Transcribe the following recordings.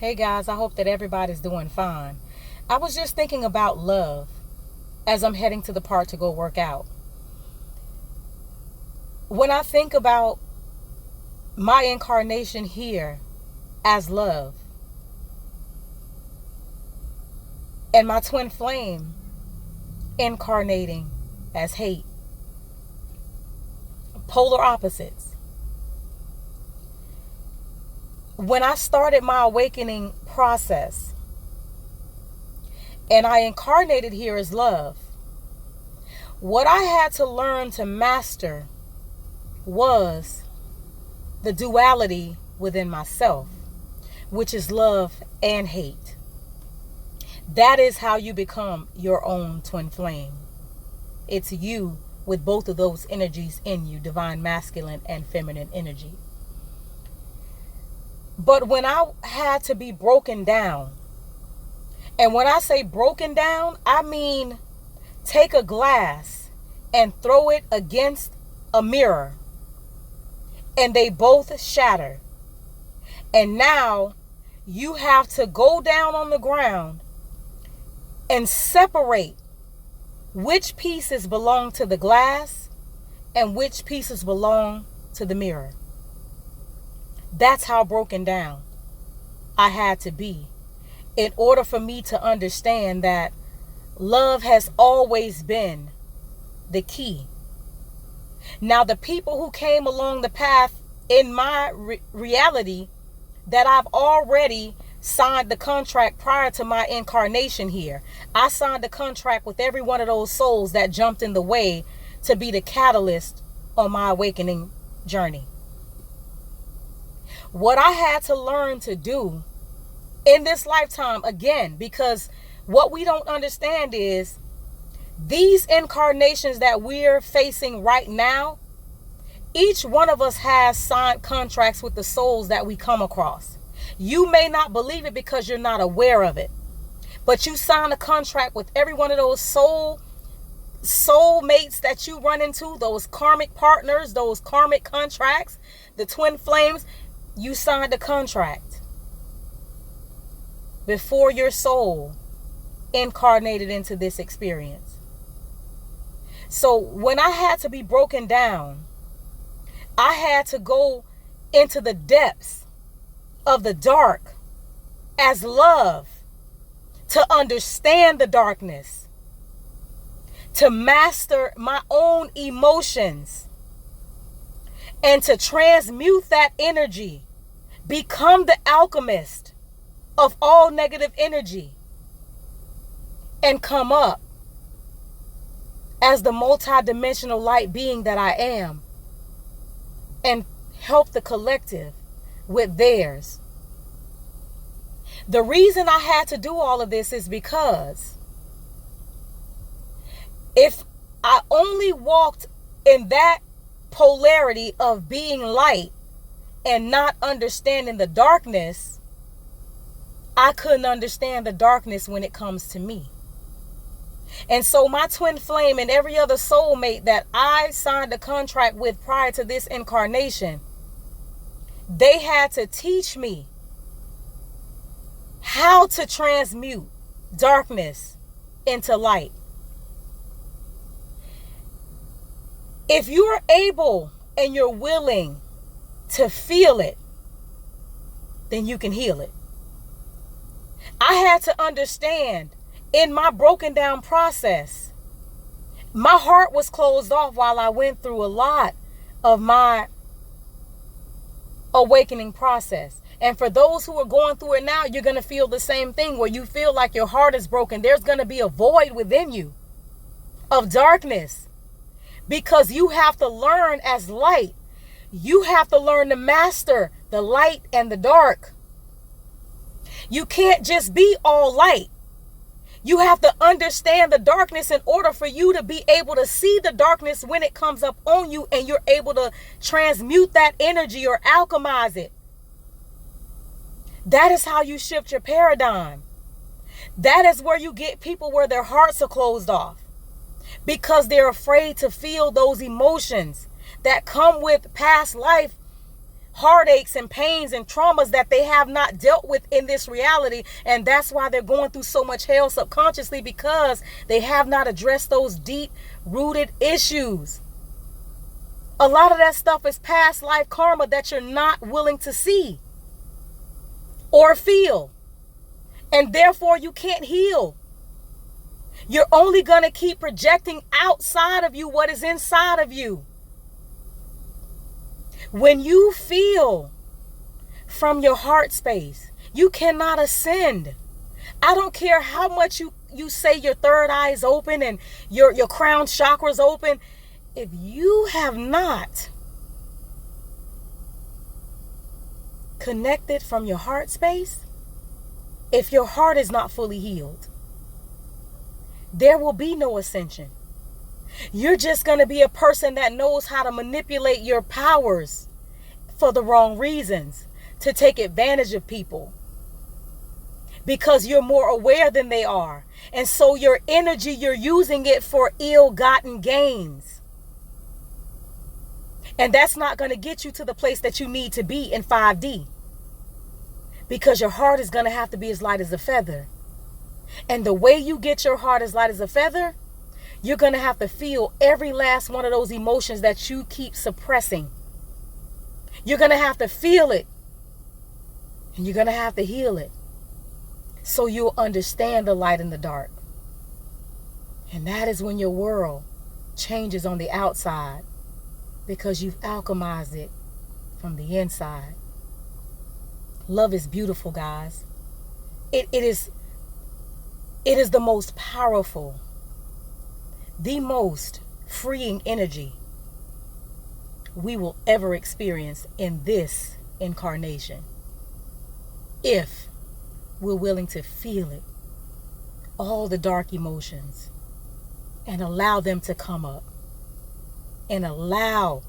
Hey guys, I hope that everybody's doing fine. I was just thinking about love as I'm heading to the park to go work out. When I think about my incarnation here as love and my twin flame incarnating as hate, polar opposites. When I started my awakening process and I incarnated here as love, what I had to learn to master was the duality within myself, which is love and hate. That is how you become your own twin flame. It's you with both of those energies in you, divine masculine and feminine energy. But when I had to be broken down, and when I say broken down, I mean take a glass and throw it against a mirror and they both shatter. And now you have to go down on the ground and separate which pieces belong to the glass and which pieces belong to the mirror. That's how broken down I had to be in order for me to understand that love has always been the key. Now, the people who came along the path in my reality that I've already signed the contract prior to my incarnation here. I signed the contract with every one of those souls that jumped in the way to be the catalyst on my awakening journey. What I had to learn to do in this lifetime, again, because what we don't understand is these incarnations that we're facing right now, each one of us has signed contracts with the souls that we come across. You may not believe it because you're not aware of it, but you sign a contract with every one of those soulmates that you run into, those karmic partners, those karmic contracts, the twin flames. You signed a contract before your soul incarnated into this experience. So when I had to be broken down, I had to go into the depths of the dark as love to understand the darkness, to master my own emotions, and to transmute that energy, become the alchemist of all negative energy, and come up as the multidimensional light being that I am, and help the collective with theirs. The reason I had to do all of this is because if I only walked in that polarity of being light and not understanding the darkness, I couldn't understand the darkness when it comes to me. And so my twin flame and every other soulmate that I signed a contract with prior to this incarnation, they had to teach me how to transmute darkness into light. If you're able and you're willing to feel it, then you can heal it. I had to understand in my broken down process, my heart was closed off while I went through a lot of my awakening process. And for those who are going through it now, you're going to feel the same thing where you feel like your heart is broken. There's going to be a void within you of darkness. Because you have to learn as light. You have to learn to master the light and the dark. You can't just be all light. You have to understand the darkness in order for you to be able to see the darkness when it comes up on you, and you're able to transmute that energy or alchemize it. That is how you shift your paradigm. That is where you get people where their hearts are closed off, because they're afraid to feel those emotions that come with past life heartaches and pains and traumas that they have not dealt with in this reality. And that's why they're going through so much hell subconsciously, because they have not addressed those deep rooted issues. A lot of that stuff is past life karma that you're not willing to see or feel. And therefore you can't heal. You're only going to keep projecting outside of you what is inside of you. When you feel from your heart space, you cannot ascend. I don't care how much you say your third eye is open and your crown chakra is open. If you have not connected from your heart space, if your heart is not fully healed, there will be no ascension. You're just going to be a person that knows how to manipulate your powers for the wrong reasons, to take advantage of people, because you're more aware than they are. And so your energy, you're using it for ill-gotten gains. And that's not going to get you to the place that you need to be in 5D, because your heart is going to have to be as light as a feather. And the way you get your heart as light as a feather, you're going to have to feel every last one of those emotions that you keep suppressing. You're going to have to feel it. And you're going to have to heal it, so you'll understand the light and the dark. And that is when your world changes on the outside, because you've alchemized it from the inside. Love is beautiful, guys. It is the most powerful, the most freeing energy we will ever experience in this incarnation, if we're willing to feel it, all the dark emotions, and allow them to come up, and allow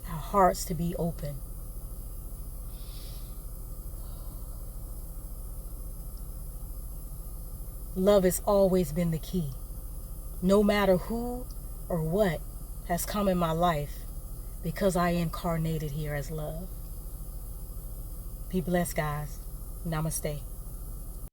our hearts to be open. Love has always been the key. No matter who or what has come in my life, because I incarnated here as love. Be blessed, guys. Namaste.